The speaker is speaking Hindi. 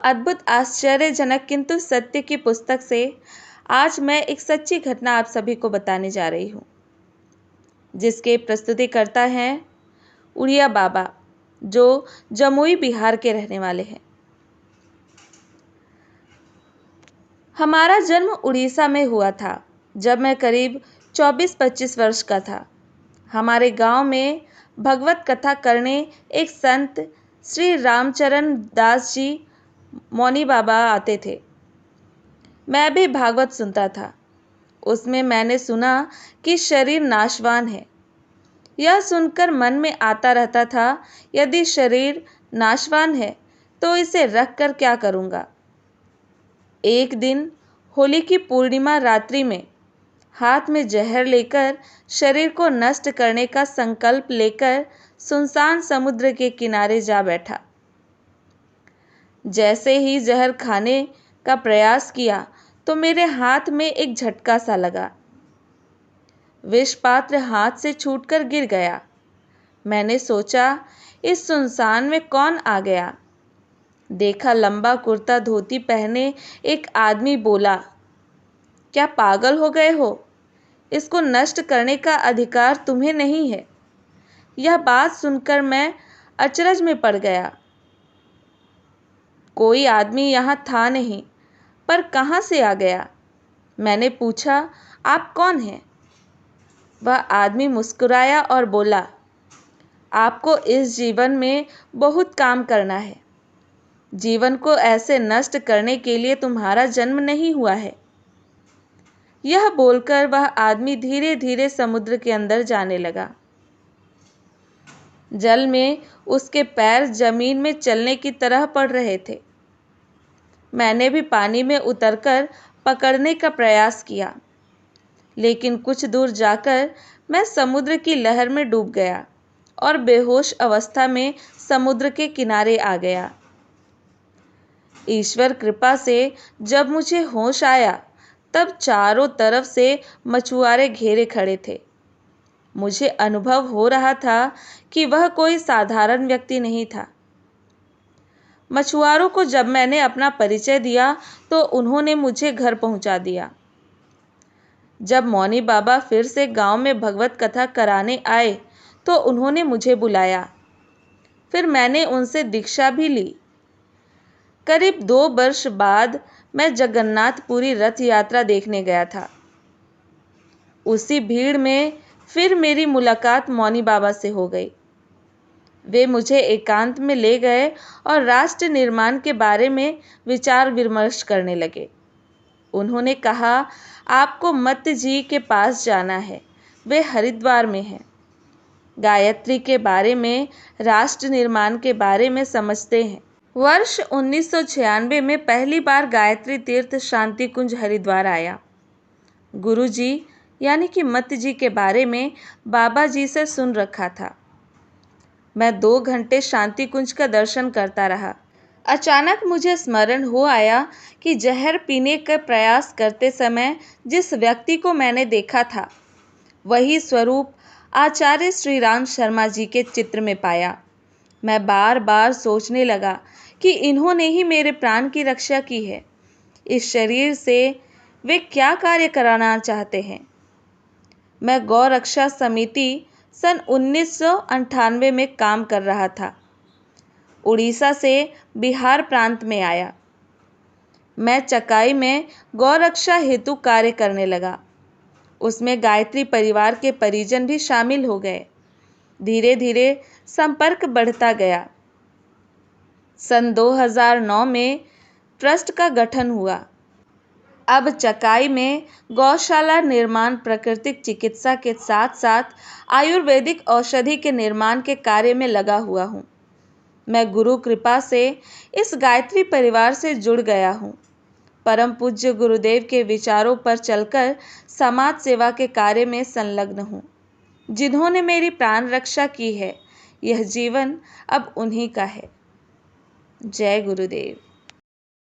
अद्भुत आश्चर्यजनक किंतु सत्य की पुस्तक से आज मैं एक सच्ची घटना आप सभी को बताने जा रही हूँ, जिसके प्रस्तुतिकर्ता हैं उड़िया बाबा, जो जमुई बिहार के रहने वाले हैं। हमारा जन्म उड़ीसा में हुआ था जब मैं करीब 24-25 वर्ष का था। हमारे गांव में भगवत कथा करने एक संत श्री रामचरण दास जी मौनी बाबा आते थे। मैं भी भागवत सुनता था। उसमें मैंने सुना कि शरीर नाशवान है। यह सुनकर मन में आता रहता था, यदि शरीर नाशवान है तो इसे रख कर क्या करूँगा। एक दिन होली की पूर्णिमा रात्रि में हाथ में जहर लेकर शरीर को नष्ट करने का संकल्प लेकर सुनसान समुद्र के किनारे जा बैठा। जैसे ही जहर खाने का प्रयास किया तो मेरे हाथ में एक झटका सा लगा। विष पात्र हाथ से छूटकर गिर गया। मैंने सोचा, इस सुनसान में कौन आ गया। देखा, लंबा कुर्ता धोती पहने एक आदमी बोला, क्या पागल हो गए हो? इसको नष्ट करने का अधिकार तुम्हें नहीं है। यह बात सुनकर मैं अचरज में पड़ गया। कोई आदमी यहाँ था नहीं, पर कहाँ से आ गया? मैंने पूछा, आप कौन हैं? वह आदमी मुस्कुराया और बोला, आपको इस जीवन में बहुत काम करना है। जीवन को ऐसे नष्ट करने के लिए तुम्हारा जन्म नहीं हुआ है। यह बोलकर वह आदमी धीरे धीरे समुद्र के अंदर जाने लगा। जल में उसके पैर जमीन में चलने की तरह पड़ रहे थे। मैंने भी पानी में उतरकर पकड़ने का प्रयास किया, लेकिन कुछ दूर जाकर मैं समुद्र की लहर में डूब गया और बेहोश अवस्था में समुद्र के किनारे आ गया। ईश्वर कृपा से जब मुझे होश आया, तब चारों तरफ से मछुआरे घेरे खड़े थे। मुझे अनुभव हो रहा था कि वह कोई साधारण व्यक्ति नहीं था। मछुआरों को जब मैंने अपना परिचय दिया तो उन्होंने मुझे घर पहुंचा दिया। जब मौनी बाबा फिर से गांव में भगवत कथा कराने आए तो उन्होंने मुझे बुलाया। फिर मैंने उनसे दीक्षा भी ली। करीब 2 वर्ष बाद मैं जगन्नाथपुरी रथ यात्रा देखने गया था। उसी भीड़ में फिर मेरी मुलाकात मौनी बाबा से हो गई। वे मुझे एकांत में ले गए और राष्ट्र निर्माण के बारे में विचार विमर्श करने लगे। उन्होंने कहा, आपको मत जी के पास जाना है, वे हरिद्वार में हैं। गायत्री के बारे में, राष्ट्र निर्माण के बारे में समझते हैं। वर्ष 1996 में पहली बार गायत्री तीर्थ शांति कुंज हरिद्वार आया। गुरु जी यानी कि मत जी के बारे में बाबा जी से सुन रखा था। मैं 2 घंटे शांति कुंज का दर्शन करता रहा। अचानक मुझे स्मरण हो आया कि जहर पीने का प्रयास करते समय जिस व्यक्ति को मैंने देखा था, वही स्वरूप आचार्य श्री राम शर्मा जी के चित्र में पाया। मैं बार बार सोचने लगा कि इन्होंने ही मेरे प्राण की रक्षा की है। इस शरीर से वे क्या कार्य कराना चाहते हैं। मैं गौ रक्षा समिति सन 1998 में काम कर रहा था। उड़ीसा से बिहार प्रांत में आया। मैं चकाई में गौ रक्षा हेतु कार्य करने लगा। उसमें गायत्री परिवार के परिजन भी शामिल हो गए। धीरे धीरे संपर्क बढ़ता गया। सन 2009 में ट्रस्ट का गठन हुआ। अब चकाई में गौशाला निर्माण, प्राकृतिक चिकित्सा के साथ साथ आयुर्वेदिक औषधि के निर्माण के कार्य में लगा हुआ हूँ। मैं गुरु कृपा से इस गायत्री परिवार से जुड़ गया हूँ। परम पूज्य गुरुदेव के विचारों पर चलकर समाज सेवा के कार्य में संलग्न हूँ। जिन्होंने मेरी प्राण रक्षा की है, यह जीवन अब उन्हीं का है। जय गुरुदेव।